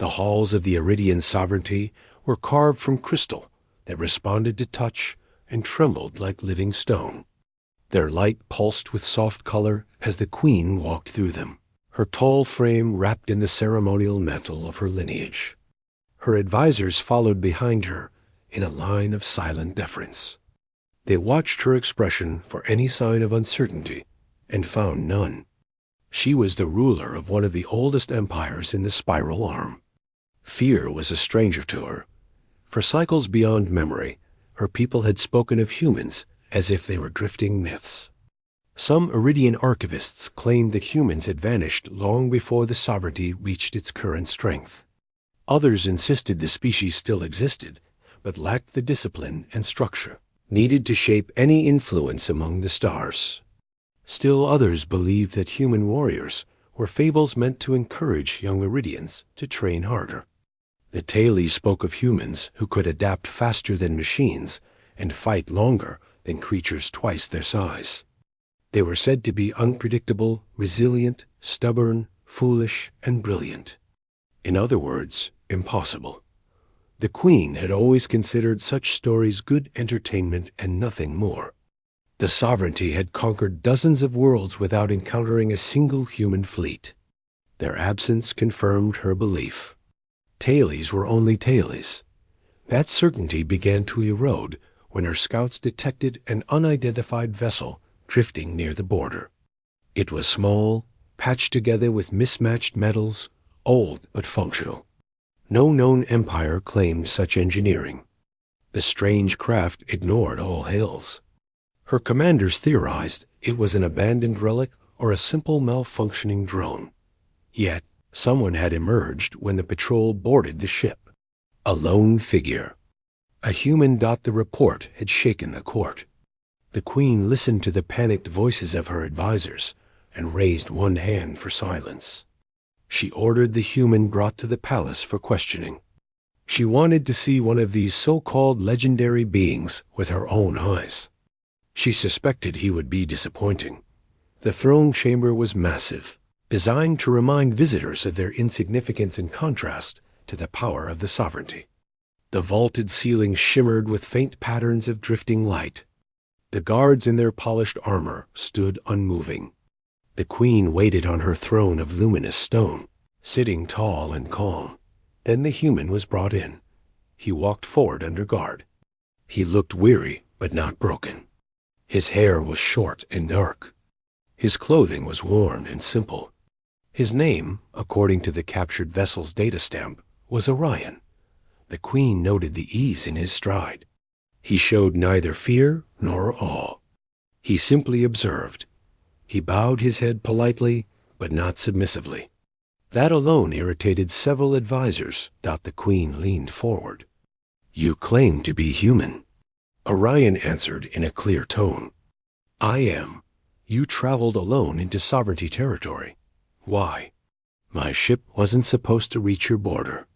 The halls of the Iridian sovereignty were carved from crystal that responded to touch and trembled like living stone. Their light pulsed with soft color as the queen walked through them, her tall frame wrapped in the ceremonial mantle of her lineage. Her advisors followed behind her in a line of silent deference. They watched her expression for any sign of uncertainty and found none. She was the ruler of one of the oldest empires in the spiral arm. Fear was a stranger to her. For cycles beyond memory, her people had spoken of humans as if they were drifting myths. Some Iridian archivists claimed that humans had vanished long before the sovereignty reached its current strength. Others insisted the species still existed, but lacked the discipline and structure needed to shape any influence among the stars. Still others believed that human warriors were fables meant to encourage young Iridians to train harder. The Thales spoke of humans who could adapt faster than machines and fight longer than creatures twice their size. They were said to be unpredictable, resilient, stubborn, foolish, and brilliant. In other words, impossible. The queen had always considered such stories good entertainment and nothing more. The sovereignty had conquered dozens of worlds without encountering a single human fleet. Their absence confirmed her belief. Thales were only Thales. That certainty began to erode when her scouts detected an unidentified vessel drifting near the border. It was small, patched together with mismatched metals, old but functional. No known empire claimed such engineering. The strange craft ignored all hails. Her commanders theorized it was an abandoned relic or a simple malfunctioning drone. Yet, someone had emerged when the patrol boarded the ship. A lone figure. A human. The report had shaken the court. The queen listened to the panicked voices of her advisors and raised one hand for silence. She ordered the human brought to the palace for questioning. She wanted to see one of these so-called legendary beings with her own eyes. She suspected he would be disappointing. The throne chamber was massive, designed to remind visitors of their insignificance in contrast to the power of the sovereignty. The vaulted ceiling shimmered with faint patterns of drifting light. The guards in their polished armor stood unmoving. The queen waited on her throne of luminous stone, sitting tall and calm. Then the human was brought in. He walked forward under guard. He looked weary, but not broken. His hair was short and dark. His clothing was worn and simple. His name, according to the captured vessel's data stamp, was Orion. The queen noted the ease in his stride. He showed neither fear nor awe. He simply observed. He bowed his head politely, but not submissively. That alone irritated several advisors. The queen leaned forward. "You claim to be human." Orion answered in a clear tone. "I am. You traveled alone into sovereignty territory. Why?" "My ship wasn't supposed to reach your border.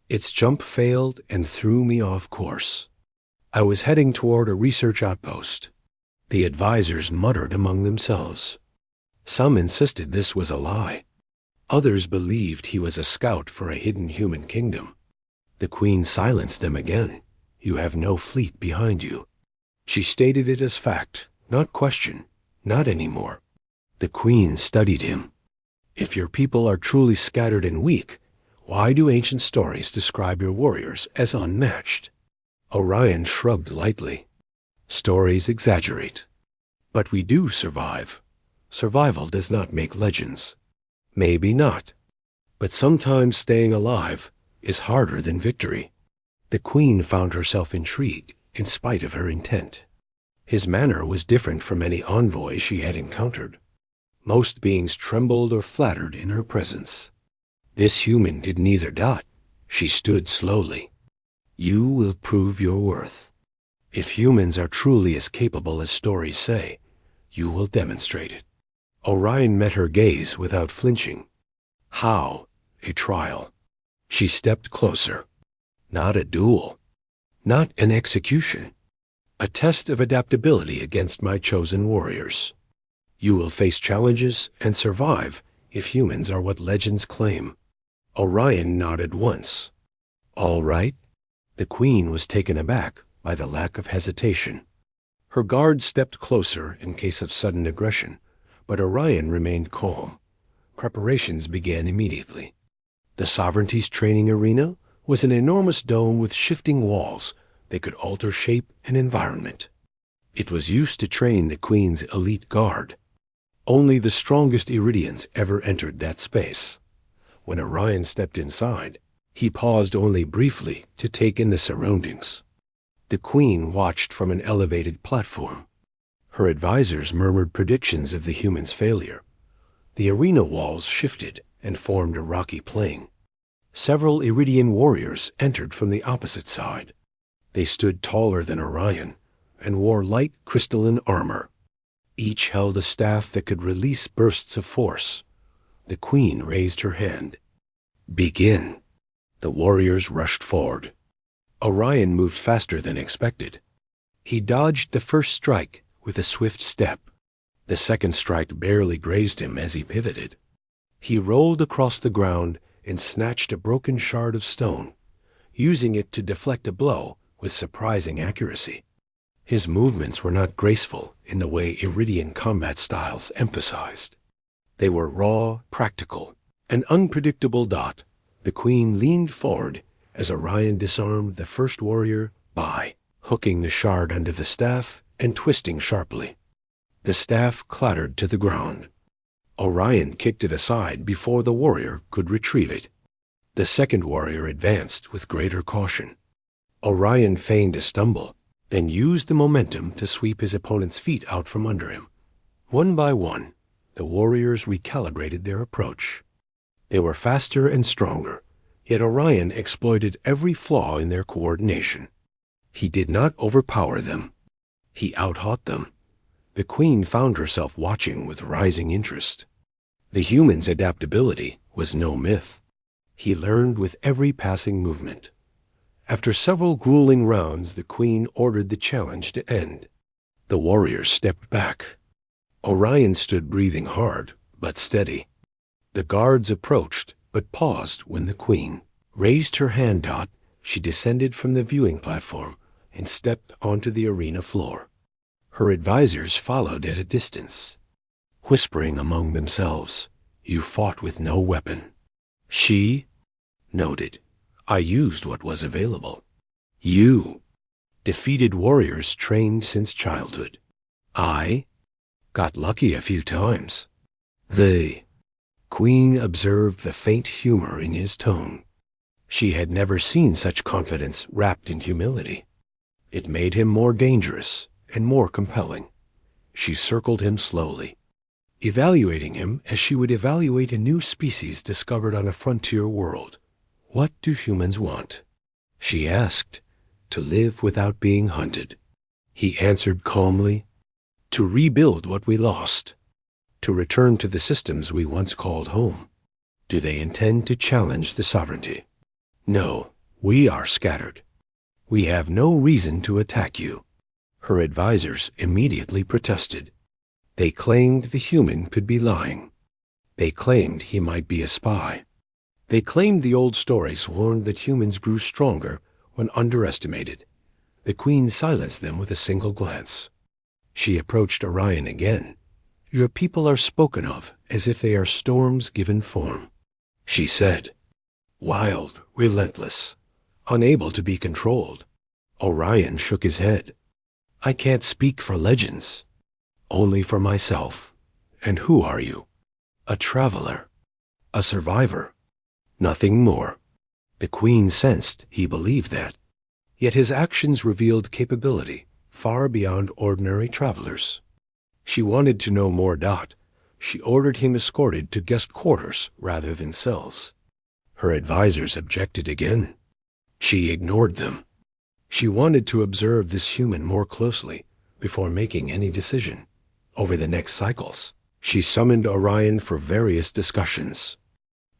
Its jump failed and threw me off course. I was heading toward a research outpost." The advisors muttered among themselves. Some insisted this was a lie. Others believed he was a scout for a hidden human kingdom. The queen silenced them again. "You have no fleet behind you." She stated it as fact, not question, not anymore. The queen studied him. "If your people are truly scattered and weak, why do ancient stories describe your warriors as unmatched?" Orion shrugged lightly. "Stories exaggerate. But we do survive. Survival does not make legends." "Maybe not. But sometimes staying alive is harder than victory." The queen found herself intrigued in spite of her intent. His manner was different from any envoy she had encountered. Most beings trembled or flattered in her presence. This human did neither. She stood slowly. "You will prove your worth. If humans are truly as capable as stories say, you will demonstrate it." Orion met her gaze without flinching. "How? A trial." She stepped closer. "Not a duel. Not an execution. A test of adaptability against my chosen warriors. You will face challenges and survive if humans are what legends claim." Orion nodded once. All right. The Queen was taken aback by the lack of hesitation. Her guards stepped closer in case of sudden aggression, but Orion remained calm. Preparations began immediately. The Sovereignty's training arena was an enormous dome with shifting walls that could alter shape and environment. It was used to train the Queen's elite guard. Only the strongest Iridians ever entered that space. When Orion stepped inside, he paused only briefly to take in the surroundings. The Queen watched from an elevated platform. Her advisors murmured predictions of the humans' failure. The arena walls shifted and formed a rocky plain. Several Iridian warriors entered from the opposite side. They stood taller than Orion and wore light crystalline armor. Each held a staff that could release bursts of force. The Queen raised her hand. Begin. The warriors rushed forward. Orion moved faster than expected. He dodged the first strike with a swift step. The second strike barely grazed him as he pivoted. He rolled across the ground and snatched a broken shard of stone, using it to deflect a blow with surprising accuracy. His movements were not graceful in the way Iridian combat styles emphasized. They were raw, practical, an unpredictable dot. The Queen leaned forward as Orion disarmed the first warrior by hooking the shard under the staff and twisting sharply. The staff clattered to the ground. Orion kicked it aside before the warrior could retrieve it. The second warrior advanced with greater caution. Orion feigned a stumble, then used the momentum to sweep his opponent's feet out from under him. One by one, the warriors recalibrated their approach. They were faster and stronger, yet Orion exploited every flaw in their coordination. He did not overpower them. He outhought them. The Queen found herself watching with rising interest. The human's adaptability was no myth. He learned with every passing movement. After several grueling rounds, the Queen ordered the challenge to end. The warriors stepped back. Orion stood breathing hard, but steady. The guards approached, but paused when the Queen raised her hand. She descended from the viewing platform and stepped onto the arena floor. Her advisors followed at a distance, whispering among themselves, "You fought with no weapon." She noted, "I used what was available." You defeated warriors trained since childhood. I got lucky a few times. The Queen observed the faint humor in his tone. She had never seen such confidence wrapped in humility. It made him more dangerous and more compelling. She circled him slowly, evaluating him as she would evaluate a new species discovered on a frontier world. "What do humans want?" she asked. "To live without being hunted." He answered calmly, "To rebuild what we lost. To return to the systems we once called home." "Do they intend to challenge the sovereignty?" "No, we are scattered. We have no reason to attack you." Her advisors immediately protested. They claimed the human could be lying. They claimed he might be a spy. They claimed the old stories warned that humans grew stronger when underestimated. The Queen silenced them with a single glance. She approached Orion again. "Your people are spoken of as if they are storms given form," she said. "Wild, relentless, unable to be controlled." Orion shook his head. "I can't speak for legends, only for myself." "And who are you?" "A traveler, a survivor, nothing more." The Queen sensed he believed that, yet his actions revealed capability far beyond ordinary travelers. She wanted to know more. She ordered him escorted to guest quarters rather than cells. Her advisors objected again. She ignored them. She wanted to observe this human more closely before making any decision. Over the next cycles, she summoned Orion for various discussions.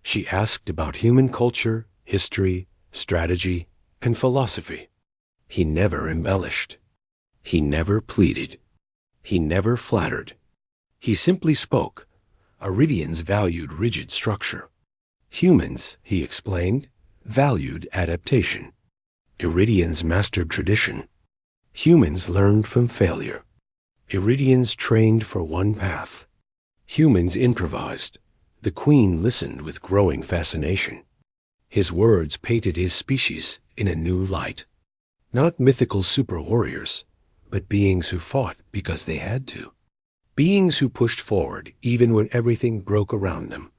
She asked about human culture, history, strategy, and philosophy. He never embellished. He never pleaded. He never flattered. He simply spoke. Iridians valued rigid structure. Humans, he explained, valued adaptation. Iridians mastered tradition. Humans learned from failure. Iridians trained for one path. Humans improvised. The Queen listened with growing fascination. His words painted his species in a new light. Not mythical super warriors, but beings who fought because they had to. Beings who pushed forward even when everything broke around them.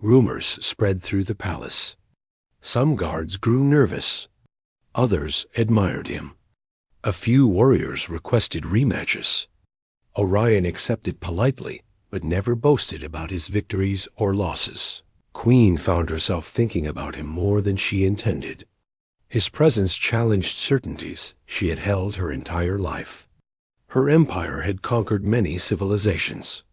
Rumors spread through the palace. Some guards grew nervous. Others admired him. A few warriors requested rematches. Orion accepted politely, but never boasted about his victories or losses. Queen found herself thinking about him more than she intended. His presence challenged certainties she had held her entire life. Her empire had conquered many civilizations.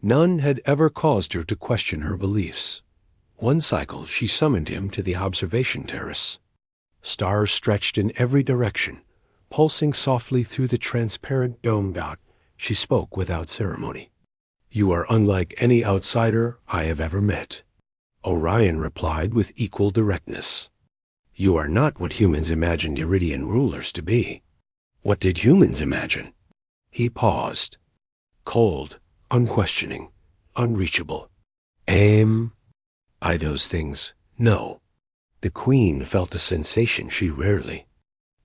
None had ever caused her to question her beliefs. One cycle she summoned him to the observation terrace. Stars stretched in every direction. Pulsing softly through the transparent dome dot, she spoke without ceremony. "You are unlike any outsider I have ever met." Orion replied with equal directness. "You are not what humans imagined Iridian rulers to be." "What did humans imagine?" He paused. Cold, unquestioning, unreachable. I those things, no." The Queen felt a sensation she rarely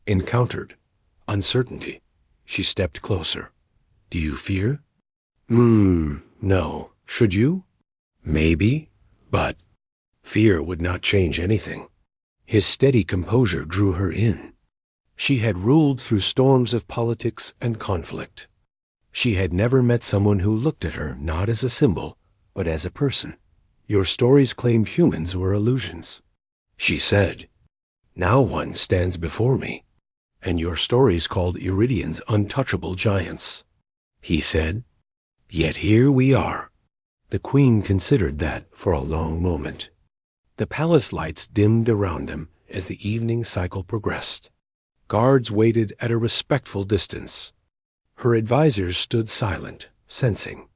encountered. Uncertainty. She stepped closer. "Do you fear?" No. Should you?" "Maybe, but fear would not change anything." His steady composure drew her in. She had ruled through storms of politics and conflict. She had never met someone who looked at her not as a symbol, but as a person. "Your stories claimed humans were illusions," she said. "Now one stands before me, and your stories called Iridians untouchable giants," he said. "Yet here we are." The Queen considered that for a long moment. The palace lights dimmed around them as the evening cycle progressed. Guards waited at a respectful distance. Her advisors stood silent, sensing.